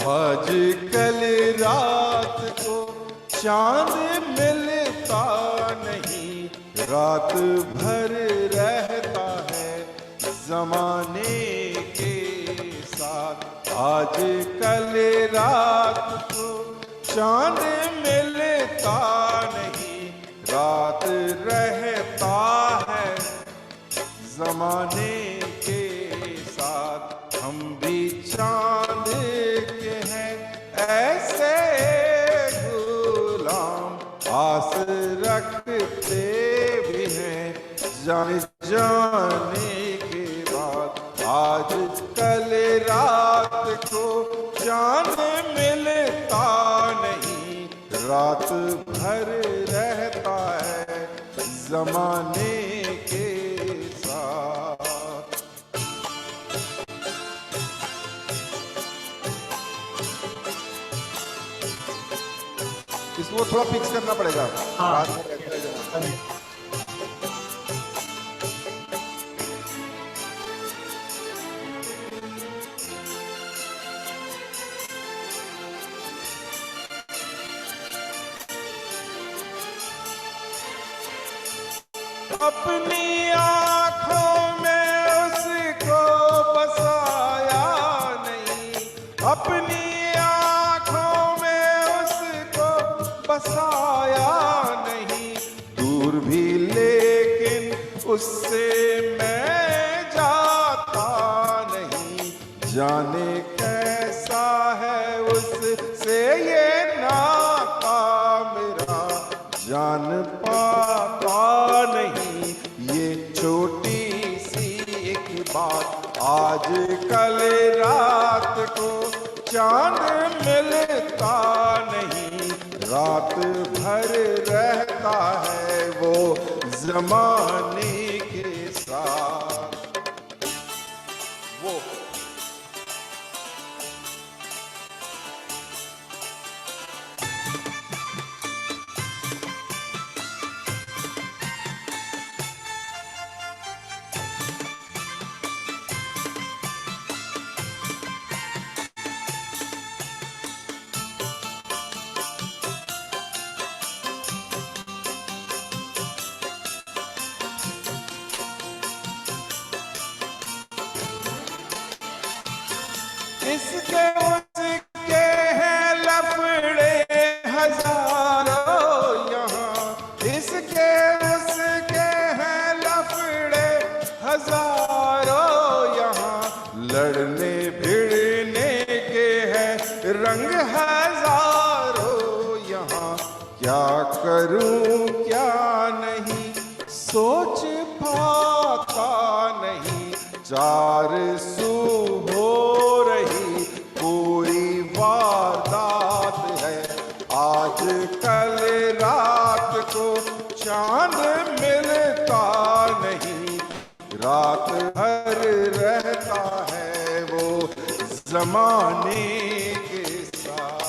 आज कल रात को चांद मिलता नहीं, रात भर रहता है जमाने के साथ। आज कल रात को चांद मिलता नहीं, रात रहता है जमाने के साथ। हम भी चांद के हैं ऐसे गुलाम, आस रखते भी हैं जाने जाने के बाद। आज कल रात को चांद मिलता नहीं, रात भर रहता है जमाने के साथ। इसको थोड़ा फिक्स करना पड़ेगा। हाँ। अपनी आंखों में उसको बसाया नहीं, अपनी आंखों में उसको बसाया नहीं। दूर भी लेकिन उससे मैं जाता नहीं, जाने कैसा है उससे ये नाता मेरा, जान पाता नहीं ये छोटी सी एक बात। आज कल रात को चांद मिलता नहीं, रात भर रहता है वो जमाने के साथ। वो इसके उसके हैं लफड़े हजारों यहाँ, इसके उसके हैं लफड़े हजारों यहाँ। लड़ने भिड़ने के हैं रंग हजारों यहाँ। क्या करूं क्या नहीं सोच पाता नहीं, चार सू हो रही कोई वारदात है। आज कल रात को चांद मिलता नहीं, रात भर रहता है वो जमाने के साथ।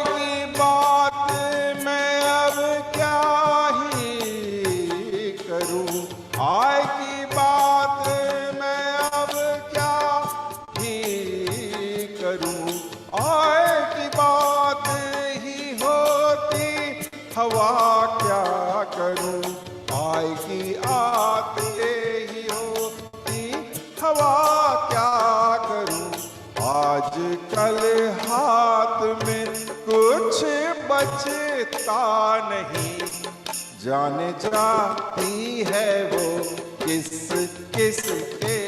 की बात मैं अब क्या ही करूं, आय की बात मैं अब क्या ही करूं। आय की बात ही होती हवा क्या करूं, आय की आते ही होती हवा क्या करूं। आज कल हाथ में कुछ बचता नहीं, जाने जाती है वो किस किस के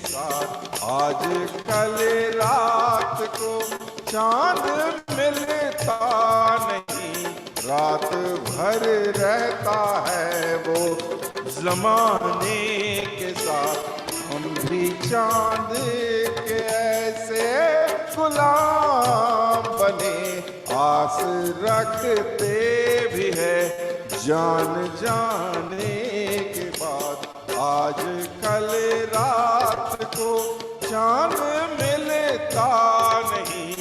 साथ। आज कल रात को चांद मिलता नहीं, रात भर रहता है वो जमाने के साथ। हम भी चांद के ऐसे गुलाम बने, आस रखते भी है जान जाने के बाद। आज कल रात को चांद मिलता नहीं,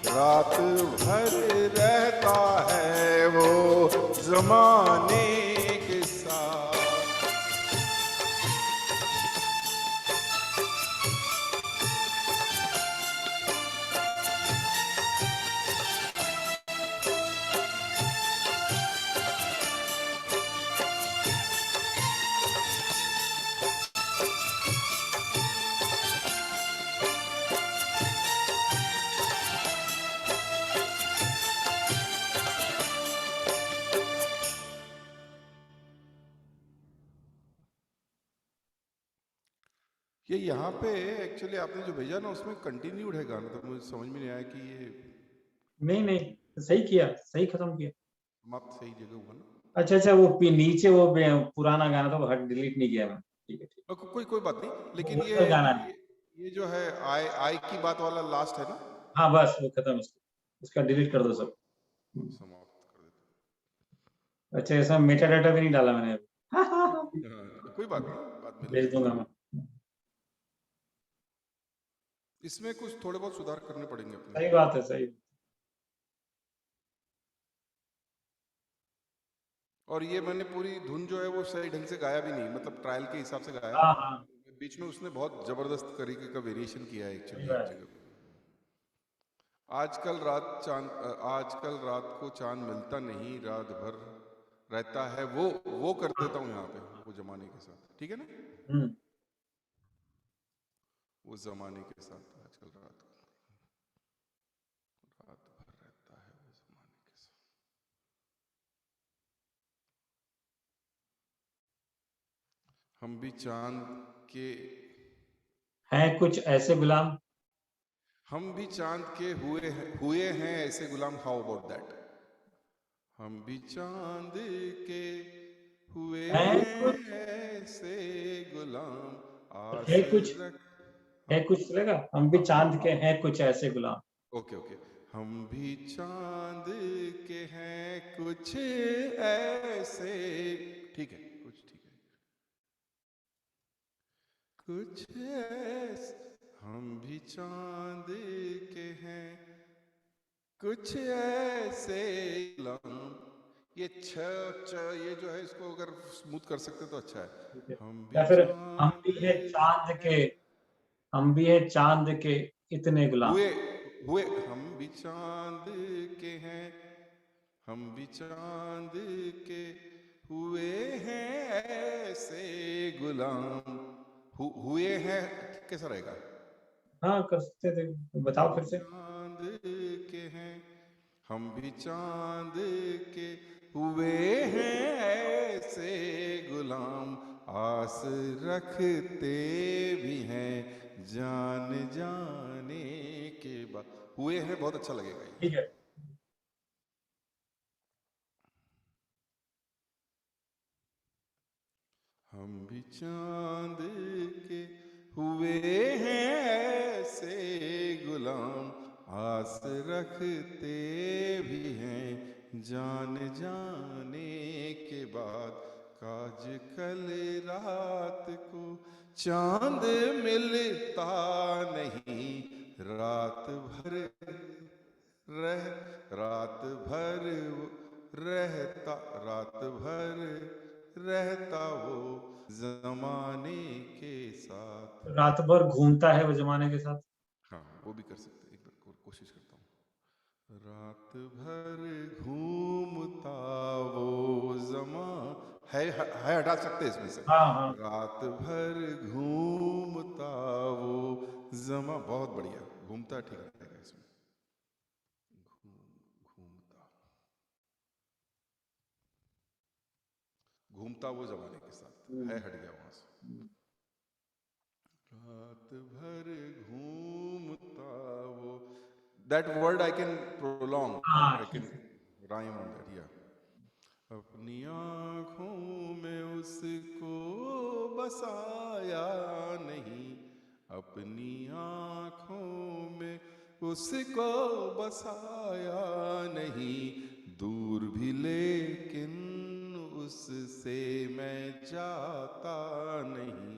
रात भर रहता है वो जमाने के साथ। ये यहाँ पे एक्चुअली आपने जो भेजा ना उसमें कंटिन्यूड है गाना, तो मुझे समझ में नहीं आया कि ये नहीं सही किया, सही खत्म किया। समाप्त सही जगह हुआ ना। अच्छा वो नीचे वो पुराना गाना था, वो हट डिलीट नहीं किया मैं। ठीक है ठीक। कोई बात नहीं, लेकिन वो गाना ये जो है आई की बात वाला लास्ट है ना। हाँ बस वो खत्म, इसका डिलीट कर दो सब। समाप्त कर देते अच्छा इसमें मेटा डाटा भी नहीं डाला मैंने। हैं। कोई बात नहीं, बाद में भेज दूंगा मैं। इसमें कुछ थोड़े बहुत सुधार करने पड़ेंगे अपने। सही बात है, सही। और ये मैंने पूरी धुन जो है वो सही ढंग से गाया भी नहीं, मतलब ट्रायल के हिसाब से गाया। हाँ हाँ बीच में उसने बहुत जबरदस्त तरीके का वेरिएशन किया है एक्चुअली सही एक बात। जगह पे। आजकल रात को चांद मिलता नहीं, रात भर रहता है वो कर देता हूँ यहाँ पे, वो जमाने के साथ। ठीक है ना, वो जमाने के साथ आजकल रात भर रहता है वो जमाने के साथ। हम भी चांद के हैं कुछ ऐसे गुलाम, हम भी चांद के हुए हैं ऐसे गुलाम। How about that? हम भी चांद के हुए हैं हैं कुछ, ऐसे गुलाम, आस है कुछ, रख। है कुछ चलेगा। हम भी चांद के हैं कुछ ऐसे गुलाम। ओके हम भी चांद के हैं कुछ ऐसे। ठीक है, ठीक है, कुछ ऐसे। हम भी चांद के हैं कुछ ऐसे गुलाम। ये ये जो है इसको अगर स्मूथ कर सकते तो अच्छा है। हम भी या फिर हम चांद भी है चांद के, हम भी है चांद के इतने गुलाम। हुए हम भी चांद के हैं, हम भी चांद के हुए हैं ऐसे गुलाम। हुए हैं कैसा रहेगा? हाँ कर सकते थे, बताओ फिर से। चांद के हैं, हम भी चांद के हुए हैं ऐसे गुलाम, आस रखते भी हैं जान जाने के बाद। हुए हैं बहुत अच्छा लगेगा ये। ठीक है। हम भी चांद के हुए हैं ऐसे गुलाम, आस रखते भी हैं जान जाने के बाद। काज कल रात को चांद मिलता नहीं, रात भर रात भर रहता वो जमाने के साथ। रात भर घूमता है वो जमाने के साथ। हाँ वो भी कर सकते हैं, एक बार कोशिश करता हूँ। रात भर घूमता वो है हटा सकते हैं इसमें से। हाँ हाँ रात भर घूमता वो बहुत बढ़िया, घूमता ठीक रहेगा इसमें। घूमता घूमता वो जमाने के साथ है, हट गया वहां से। रात भर घूमता वो, that word I can prolong, हाँ I can ठीक है। rhyme on that, yeah. अपनी आँखों में उसको बसाया नहीं, अपनी आँखों में उसको बसाया नहीं, दूर भी लेकिन उससे मैं जाता नहीं।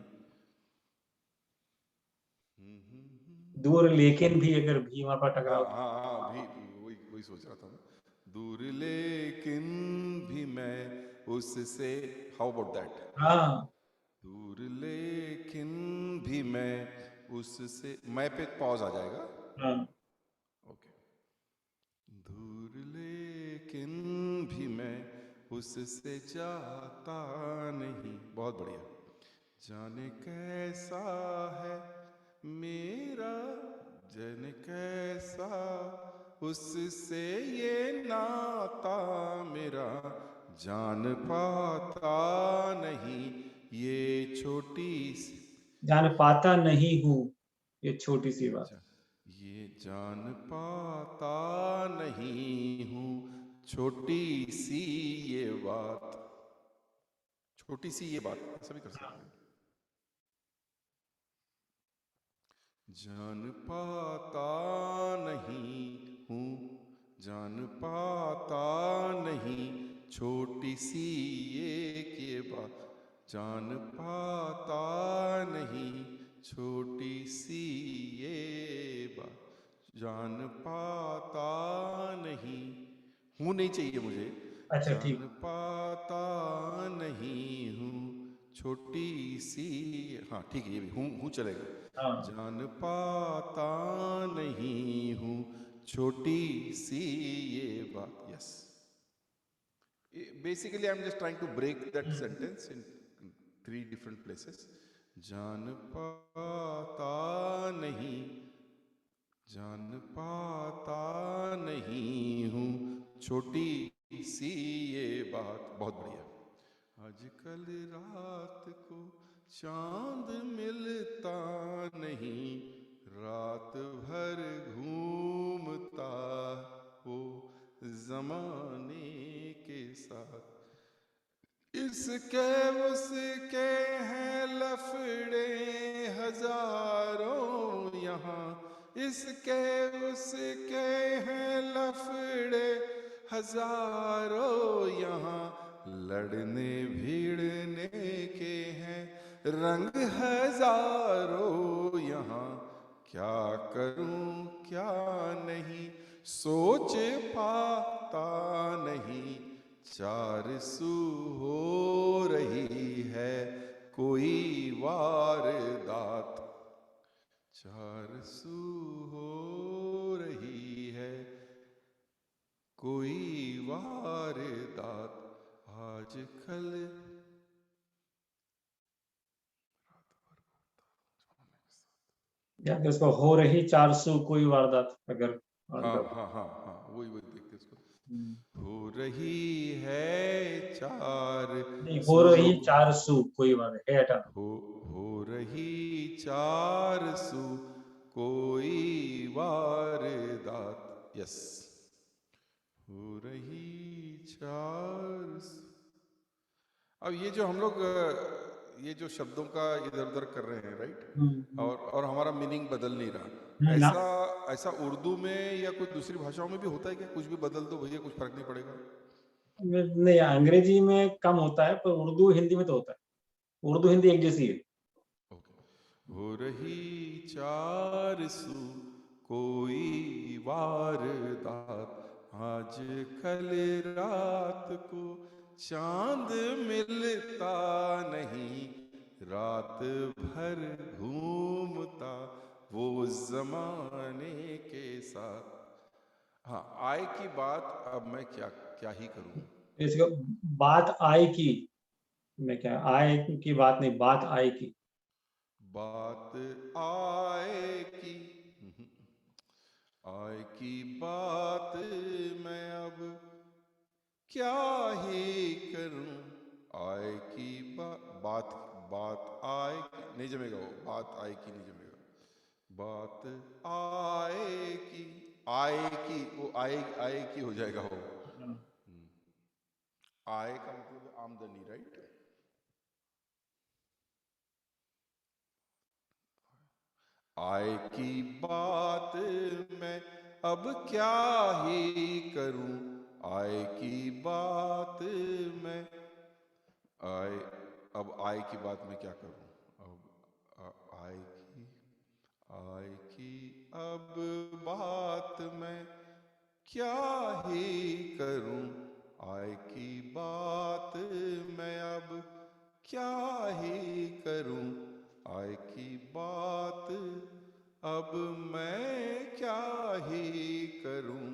दूर लेकिन भी, अगर भी वहां पर टकरा हाँ होता। हाँ हाँ, भी वही वही सोच रहा था मैं। दूर लेकिन भी मैं उससे, हाउ अबाउट दैट? हाँ दूर लेकिन भी मैं उससे, मैं पे पॉज आ जाएगा। हाँ। ओके। दूर लेकिन भी मैं उससे जाता नहीं। बहुत बढ़िया। जाने कैसा है मेरा, जाने कैसा उससे ये नाता मेरा, जान पाता नहीं ये छोटी सी, जान पाता नहीं हूँ ये छोटी सी बात। ये जान पाता नहीं हूँ छोटी सी ये बात। छोटी सी ये बात ऐसा भी कर सकते हैं। जान पाता नहीं हूँ, जान पाता नहीं छोटी सी ये बात, जान पाता नहीं छोटी सी ये बात, जान पाता नहीं, हूँ नहीं चाहिए मुझे, अच्छा जान ठीक। पाता नहीं हूँ छोटी सी, हाँ ठीक है, ये भी हूँ चलेगा। हाँ जान पाता नहीं हूँ छोटी सी ये बात। Yes, basically I'm just trying to break that sentence in three different places. जान पाता नहीं, जान पाता नहीं हूँ छोटी सी ये बात। बहुत बढ़िया। आजकल रात को चांद मिलता नहीं, रात भर घूमता वो जमाने के साथ, इसके उसके हैं लफड़े हजारों यहाँ, इसके उसके हैं लफड़े हजारों यहाँ, लड़ने भिड़ने के हैं रंग हजारों यहाँ, क्या करूं क्या नहीं सोच पाता नहीं, चार सू हो रही है कोई वारदात, चार सू हो रही है कोई वारदात, आजकल या फिर उसको हो रही 400 कोई वारदात, अगर हाँ हाँ हाँ हाँ, वही वही देखते इसको। हो रही है चार नहीं, हो सू, रही 400 कोई वारदात है हटा। हो रही चार सू कोई वारदात। यस, हो रही चार सू। अब ये जो हम लोग ये जो शब्दों का इधर उधर कर रहे हैं, राइट, और हमारा मीनिंग बदल नहीं रहा, ना। ऐसा ऐसा उर्दू में या कुछ दूसरी भाषाओं में भी होता है कि कुछ भी बदल दो भैया कुछ फर्क नहीं पड़ेगा? नहीं, अंग्रेजी में कम होता है, पर उर्दू हिंदी में तो होता है। उर्दू हिंदी एक जैसी है। हो रही चार सू कोई वारदात, आज कल रात को चांद मिलता नहीं, रात भर घूमता वो जमाने के साथ। हाँ, आय की बात अब मैं क्या क्या ही करूं। इसका बात आय की, मैं क्या आय की बात नहीं, बात आय की। बात आय की, आय की बात मैं अब क्या ही करूं, आय की बात बात आय की नहीं जमेगा, वो बात आय की नहीं जमेगा, बात आय की, आय की वो आय की हो जाएगा वो। आय का मतलब है आमदनी, राइट। आय की बात मैं अब क्या ही करूं, आय की बात मैं आय अब आय की बात मैं क्या करूं, अब आय की अब बात मैं क्या ही करूं, आय की बात मैं अब क्या ही करूं, आय की बात अब मैं क्या ही करूं,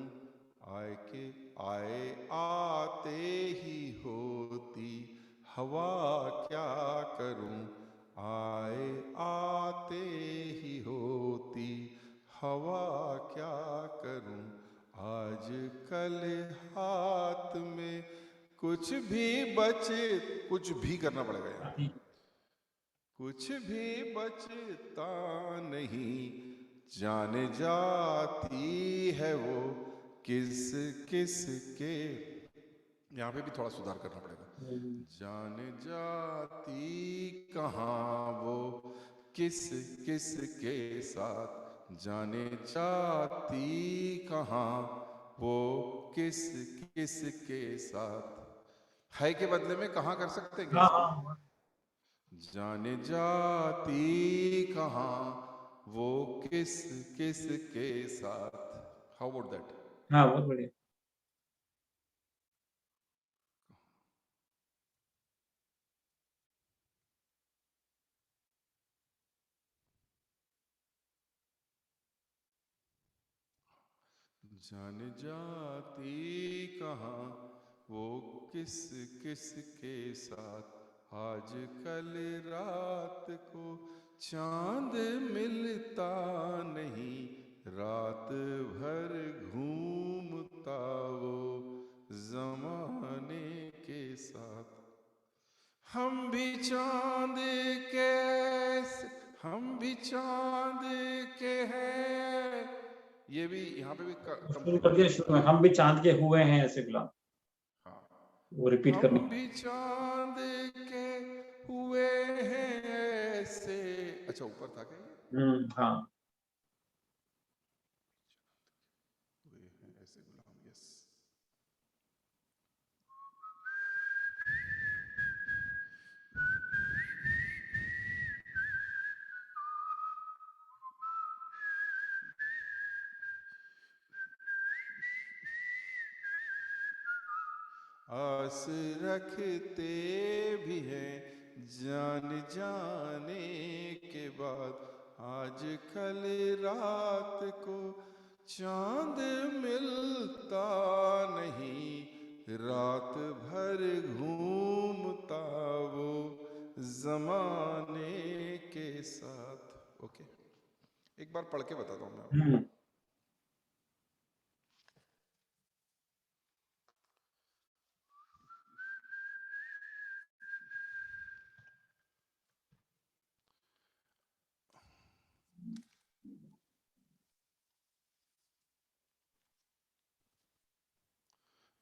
आए आते ही होती हवा क्या करूं, आए आते ही होती हवा क्या करूं, आज कल हाथ में कुछ भी बचे, कुछ भी करना पड़ेगा यहाँ, अभी कुछ भी बचता नहीं, जाने जाती है वो किस किस के, यहाँ पे भी थोड़ा सुधार करना पड़ेगा, जाने जाती कहाँ वो किस किस के साथ, जाने जाती कहाँ वो किस किस के साथ, है के बदले में कहाँ कर सकते हैं क्या हाँ इसको, हाँ जाने जाती कहाँ वो किस किस के साथ, हाउ अबाउट दैट। हाँ, बहुत बढ़िया। जाने जाती कहाँ वो किस किस के साथ, आज कल रात को चांद मिलता नहीं, रात भर घूमता वो जमाने के साथ, हम भी चांद के हम भी चांद के हैं, ये भी यहाँ पे भी शुरू कंप्लीट कर दिया, करना शुरू में पड़ेगा। हम भी चांद के हुए हैं ऐसे गुलाम, हाँ, वो रिपीट हम करनी। भी चांद के हुए हैं ऐसे, अच्छा ऊपर था क्या ये, हाँ। हुए हैं ऐसे गुलाम, यस। आस रखते भी हैं जान जाने के बाद, आज कल रात को चांद मिलता नहीं, रात भर घूमता वो जमाने के साथ। ओके, एक बार पढ़ के बताता हूँ मैं आपको।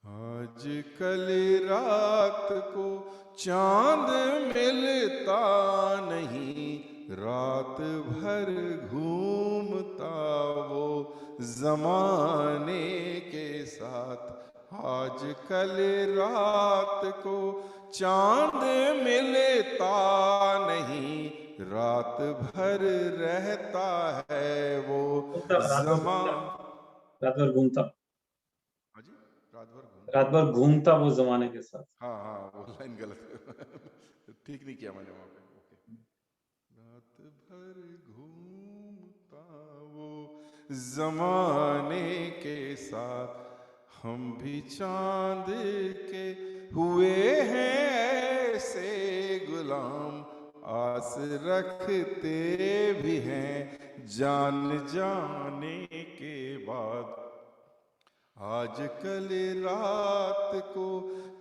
आज कल रात को चांद मिलता नहीं, रात भर घूमता वो जमाने के साथ, आज कल रात को चांद मिलता नहीं, रात भर रहता है वो जमा, रात भर घूमता, हाँ जी, रात भर घूमता, रात भर घूमता वो जमाने के साथ। हाँ हाँ वो लाइन गलत है ठीक नहीं किया मैंने वहां पे। ओके, रात भर घूमता वो जमाने के साथ, हम भी चांद के हुए हैं ऐसे गुलाम, आस रखते भी हैं जान जाने के बाद, आज कल रात को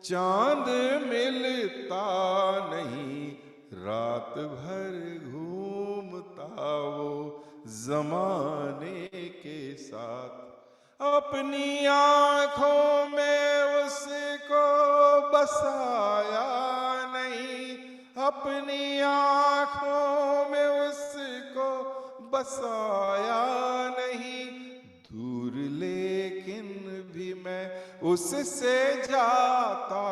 चांद मिलता नहीं, रात भर घूमता वो जमाने के साथ, अपनी आंखों में उसको बसाया नहीं, अपनी आंखों में उसको बसाया नहीं, दूर लेकिन भी मैं उससे जाता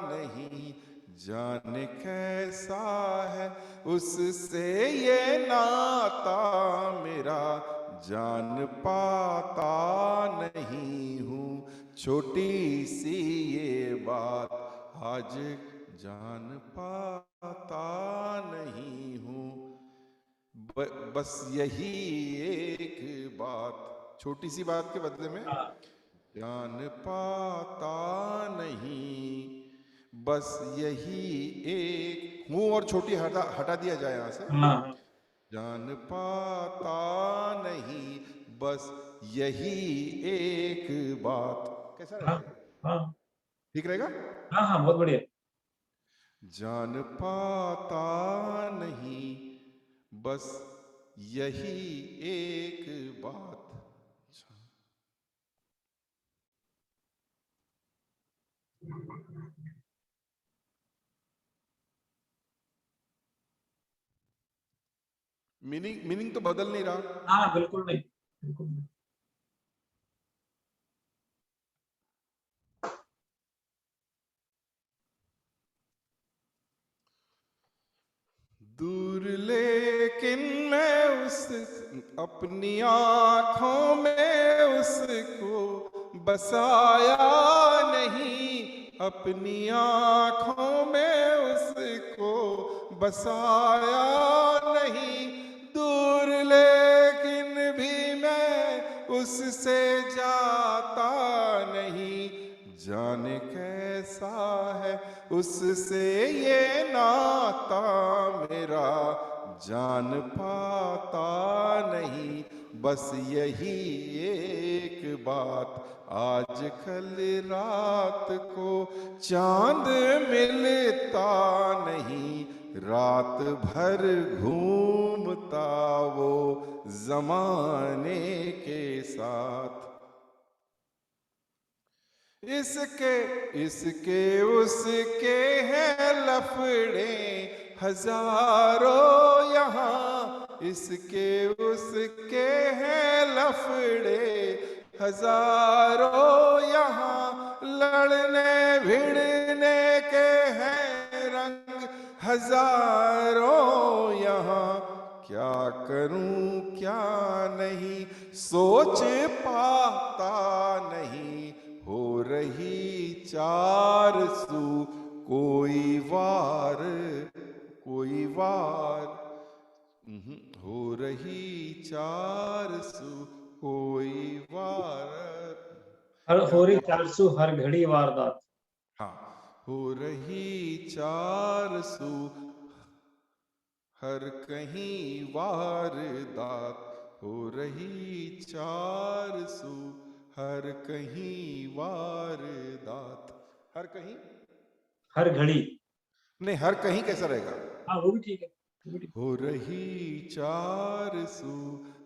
नहीं। जाने कैसा है उससे ये नाता मेरा, जान पाता नहीं हूँ। छोटी सी ये बात आज जान पाता नहीं हूँ। बस यही एक बात, छोटी सी बात के बदले में हाँ जान पाता नहीं। बस यही एक हूँ और छोटी हटा हटा दिया जाए यहाँ से। हाँ जान पाता नहीं, बस यही एक बात। कैसा हाँ रहेगा? हाँ ठीक रहेगा? हाँ हाँ, बहुत बढ़िया। जान पाता नहीं, बस यही एक बात। मीनिंग तो बदल नहीं रहा। हाँ बिल्कुल नहीं, बिल्कुल नहीं। दूर लेकिन मैं उस अपनी आंखों में उसको बसाया नहीं, अपनी आंखों में उसको बसाया नहीं। दूर लेकिन भी मैं उससे जाता नहीं। जाने कैसा है उससे ये नाता मेरा, जान पाता नहीं। बस यही एक बात, आज कल रात को चांद मिलता नहीं, रात भर घूमता वो जमाने के साथ। इसके इसके उसके हैं लफड़े हजारों यहाँ, इसके उसके हैं लफड़े हजारों यहाँ। लड़ने भिड़ने के हैं रंग हजारों यहाँ। क्या करूं क्या नहीं सोच पाता नहीं, हो रही चार सू कोई वार, कोई वार। हो रही चार सू कोई वार। हर यहाँ होरी पे 400 हर घड़ी वारदात। हाँ, हो रही चार सू हर कहीं वारदात, हो रही चार सू हर कहीं वारदात। हर कहीं हर घड़ी। नहीं, हर कहीं कैसा रहेगा? हाँ वो भी ठीक है, वो भी ठीक। हो रही चार सू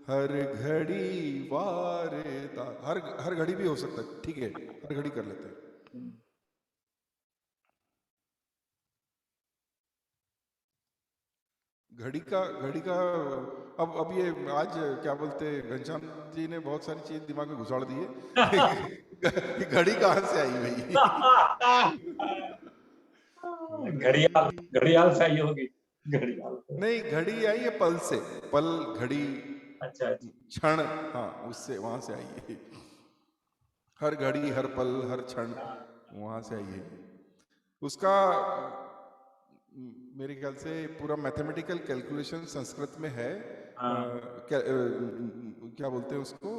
हर घड़ी वारदात। हर घड़ी भी हो सकता है, ठीक है, हर घड़ी कर लेते हैं। घड़ी का अब ये आज क्या बोलते घनश्याम जी ने बहुत सारी चीज दिमाग में घुसाड़ दी है। घड़ी कहाँ से आई भाई? हो घड़ियाल, रही घड़ियाल चाहिए होगी, घड़ियाल। नहीं, घड़ी आई है पल से, पल घड़ी अच्छा अच्छा। क्षण, हाँ उससे वहां से आई है। हर घड़ी हर पल हर क्षण वहां से आई है उसका। मेरे ख्याल से पूरा मैथमेटिकल कैलकुलेशन संस्कृत में है। हाँ, क्या बोलते हैं उसको,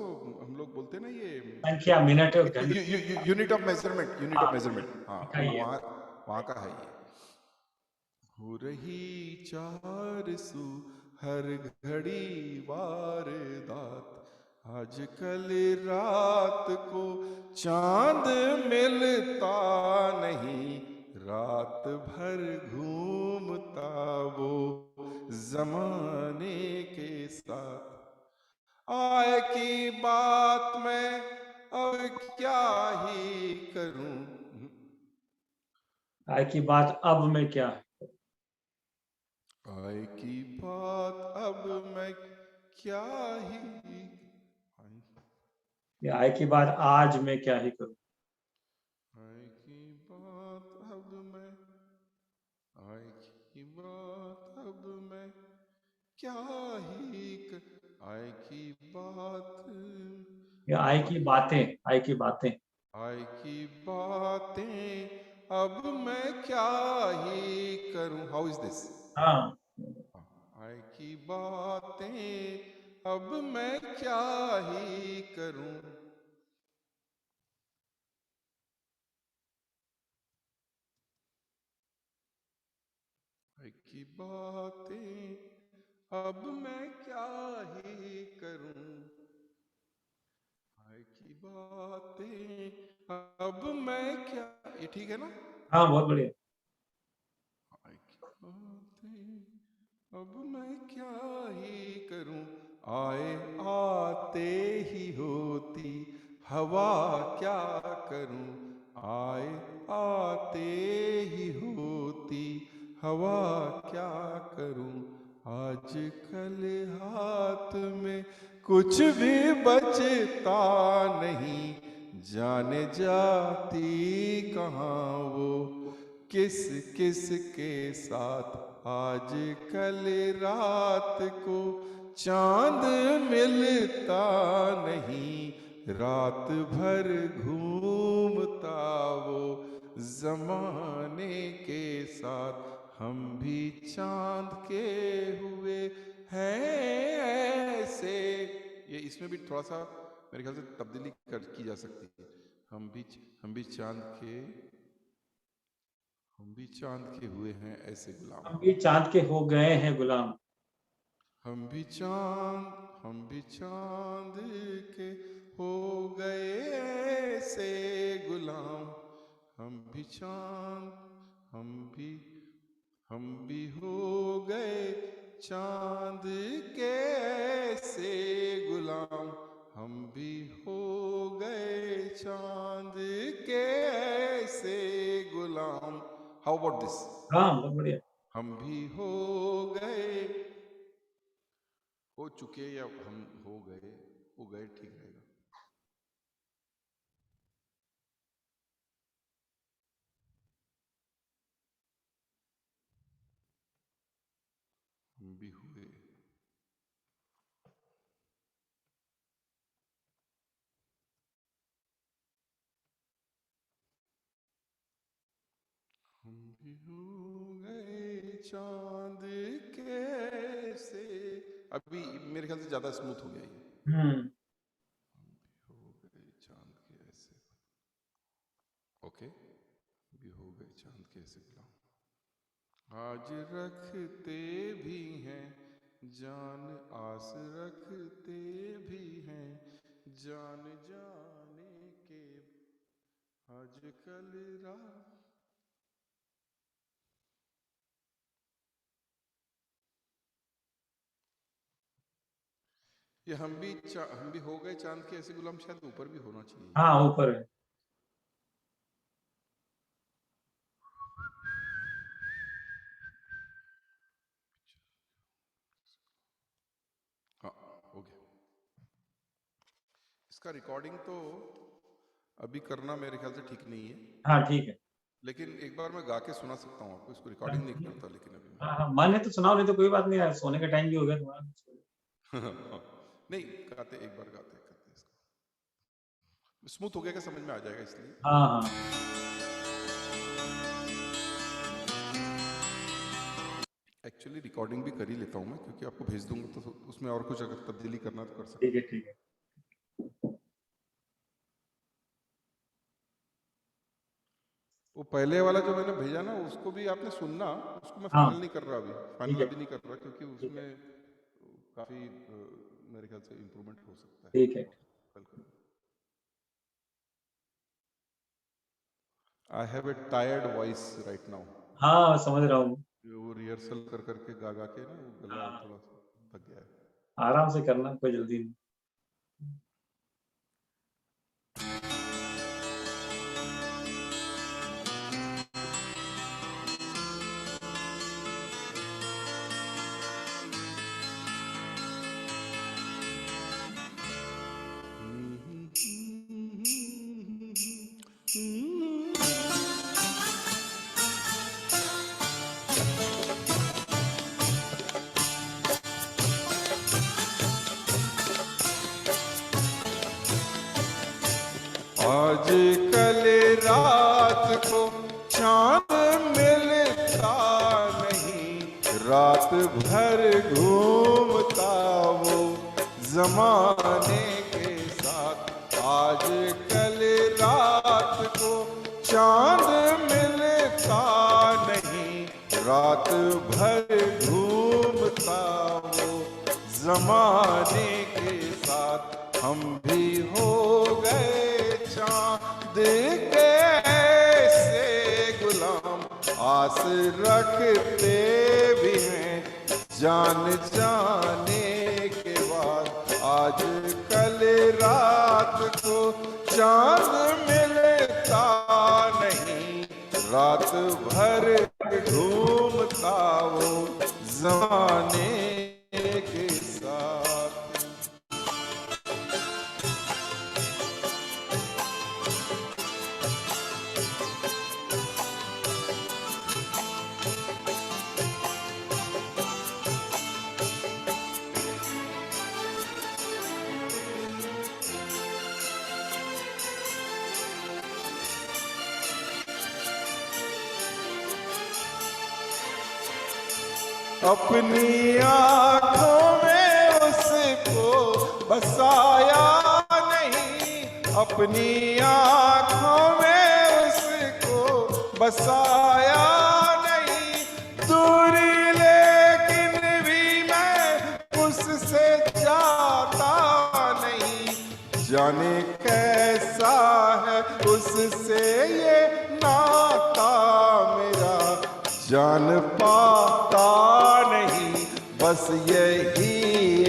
हम लोग बोलते हैं ना ये संख्या, मिनट, घंटे। यूनिट ऑफ मेजरमेंट, यूनिट हाँ, ऑफ मेजरमेंट, हाँ लिखा ही है। वहाँ वहाँ का है ये। हो रही चार सू हर घड़ी वारदात, आजकल रात को चांद मिलता नहीं, रात भर घूमता वो जमाने के साथ। आय की बात मैं अब क्या ही करूं। आय की बात अब मैं क्या। आय की बात अब मैं क्या ही ये आय की बात आज मैं क्या ही करूं। आय की बात अब मैं, आय की बात अब मैं क्या ही आय की बात, ये आय की बातें, आय की बातें। आय की बातें अब मैं क्या ही करूं। How is this? हाँ, आय की बातें अब मैं क्या ही करूं। आय की बातें अब मैं क्या ही करूं। आय की बातें अब मैं क्या, ये ठीक है ना? हाँ, बहुत बढ़िया। आय की बातें अब मैं क्या ही करूं। आए आते ही होती हवा क्या करूं। आए आते ही होती हवा क्या करूं। आजकल हाथ में कुछ भी बचता नहीं, जाने जाती कहाँ वो किस किस के साथ। आजकल रात को चांद मिलता नहीं, रात भर घूमता वो जमाने के साथ। हम भी चांद के हुए हैं ऐसे। ये इसमें भी थोड़ा सा मेरे ख्याल से तब्दीली की जा सकती है। हम भी चांद के, हम भी चांद के हुए हैं ऐसे गुलाम। हम भी चांद के हो गए हैं गुलाम। हम भी चांद, हम भी चांद के हो गए ऐसे गुलाम। हम भी चांद, हम भी हो गए चांद के ऐसे गुलाम। हम भी हो गए चांद के ऐसे गुलाम। How about this? हाँ, बहुत बढ़िया। हम भी हो गए, हो चुके या हम हो गए ठीक रहेगा। हम भी हुए, हम भी हो गए चांद के से। अभी मेरे ख्याल से ज्यादा स्मूथ हो गया ये। हम्म। हो गए चांद के ऐसे, ओके। भी हो गए चांद के ऐसे गुलाम। आज रखते भी हैं जान, आस रखते भी हैं जान जाने के। आजकल रात, ये हम भी हो गए चांद के ऐसे गुलाम शायद ऊपर भी होना चाहिए। हाँ, ऊपर है। हाँ, हो गया। इसका रिकॉर्डिंग तो अभी करना मेरे ख्याल से ठीक नहीं है, हाँ, ठीक है। लेकिन एक बार मैं गा के सुना सकता हूँ आपको। इसको रिकॉर्डिंग नहीं करता लेकिन अभी हाँ, हाँ, मन है तो सुनाओ, नहीं तो कोई बात नहीं यार, सोने का टाइम भी हो गया तुम्हारा। मैं नहीं गाते, एक बार गाते करते इसको स्मूथ हो गया, समझ में आ जाएगा इसलिए। हाँ, हाँ, एक्चुअली रिकॉर्डिंग भी कर ही लेता हूँ मैं, क्योंकि आपको भेज दूंगा तो उसमें और कुछ अगर तब्दीली करना तो कर सकते ठीक है, ठीक है। हो। वो पहले वाला जो मैंने भेजा ना, उसको भी आपने सुनना। उसको मैं हाँ, फाइनल नहीं कर रहा अभी, ठीक फाइनल है, अभी नहीं कर रहा, क्योंकि ठीक है, उसमें काफी मेरे ख्याल से इम्प्रूवमेंट हो सकता है। ठीक है। कल करूँ। I have a tired voice right now. हाँ, समझ रहा हूँ। वो रिहर्सल कर करके गा गा के ना वो गला हाँ, थोड़ा सा थक गया है। आराम से करना, कोई जल्दी नहीं। आज कल रात को चांद मिलता नहीं, रात भर घूमता वो जमाने के साथ। आज कल रात को चांद मिलता नहीं, रात भर घूमता वो जमाने के साथ। हम भी हो गए चांद के ऐसे गुलाम, आस रखते भी हैं जान जाने के बाद। आज कल रात को चांद मिलता नहीं, रात भर घूमता वो जमाने के साथ। अपनी आँखों में उसको बसाया नहीं, अपनी आँखों में उसको बसाया नहीं। दूरी लेकिन भी मैं उससे जाता नहीं, जाने कैसा है उससे ये नाता मेरा, जान पाता नहीं बस यही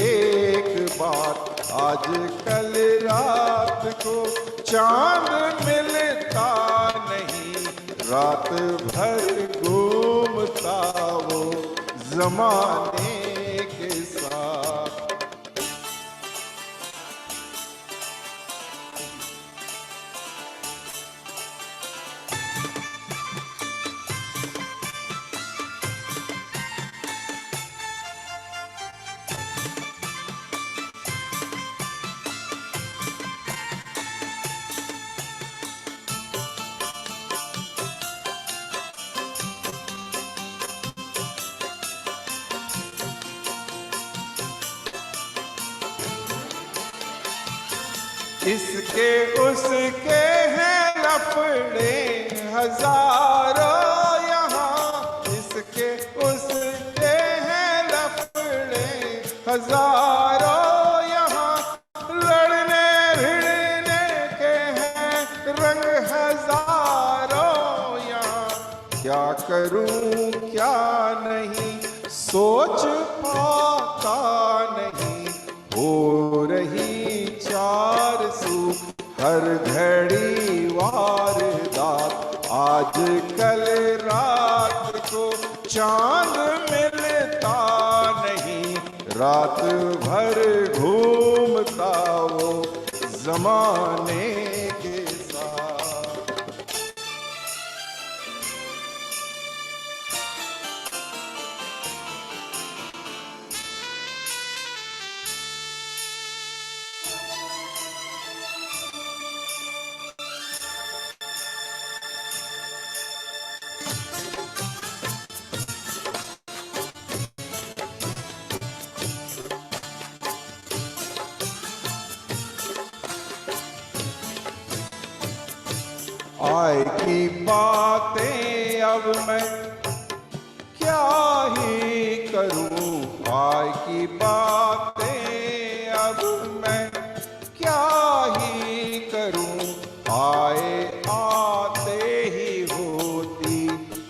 एक बात। आज कल रात को चांद मिलता नहीं, रात भर घूमता वो जमाने के साथ। इसके उसके हैं लफड़े हजारों यहाँ, इसके उसके हैं लफड़े हजारों यहाँ। लड़ने भिड़ने के हैं रंग हजारों यहाँ। क्या करूं क्या नहीं सोच पाता नहीं, हो रही चार सू हर घड़ी वारदात। आज कल रात को चांद मिलता नहीं, रात भर घूमता वो जमाने के साथ। आय की बातें अब मैं क्या ही करूं, आय की बातें अब मैं क्या ही करूं। आए आते ही होती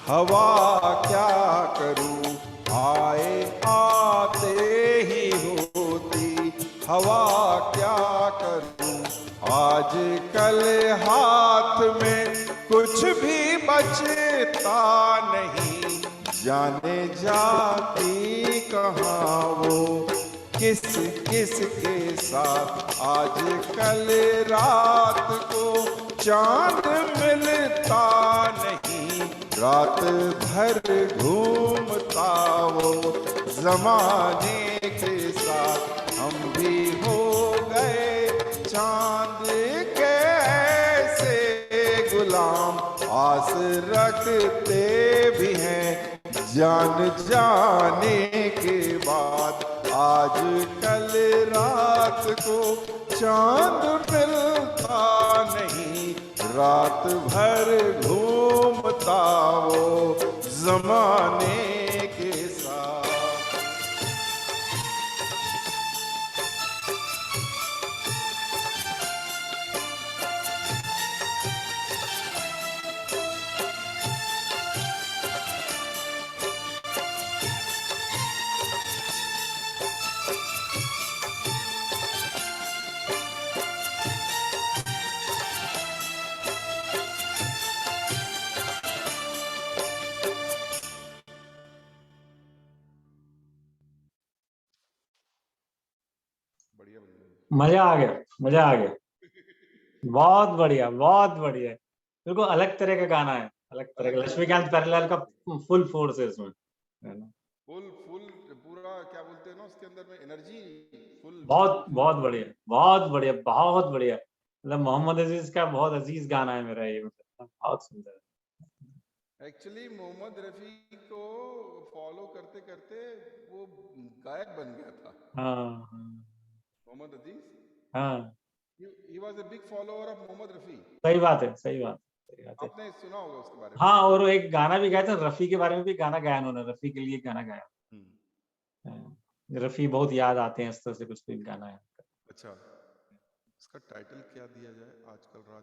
हवा क्या करूं, आए आते ही होती हवा क्या करूं। आज कल हाथ में कुछ भी बचता नहीं, जाने जाती कहाँ वो किस किस के साथ। आज कल रात को चांद मिलता नहीं, रात भर घूमता वो जमाने के साथ। हम भी हो गए चांद के ऐसे काम आस रखते भी हैं जान जाने के बाद। आज कल रात को चांद मिलता नहीं, रात भर घूमता वो जमाने के साथ। बढ़िया बढ़िया। मजा आ गया, मजा आ गया। बहुत बढ़िया, बहुत बढ़िया। बिल्कुल अलग तरह का गाना है, अलग तरह का। लक्ष्मीकांत प्यारेलाल का फुल फोर्स है इसमें, है ना। फुल फुल पूरा क्या बोलते हैं ना उसके अंदर में एनर्जी फुल बहुत फुल बहुत बढ़िया, बहुत बढ़िया, बहुत बढ़िया। मतलब मोहम्मद अजीज का बहुत अजीज गाना है मेरा ये, मतलब बहुत सुंदर है। एक्चुअली मोहम्मद रफी को फॉलो करते करते वो गायक बन गया था हाँ मोहम्मद अजीज। हाँ, he was a big follower of Mohammad Rafi. सही बात है, सही बात, सही बात है। आपने सुना होगा उसके बारे में। हाँ, और वो एक गाना भी गाया था रफी के बारे में, भी गाना गाया उन्होंने, रफी के लिए गाना गाया। हम्म, हाँ, रफी बहुत याद आते हैं, इस तरह से कुछ गाना है। अच्छा, इसका टाइटल क्या दिया जाए, आजकल रात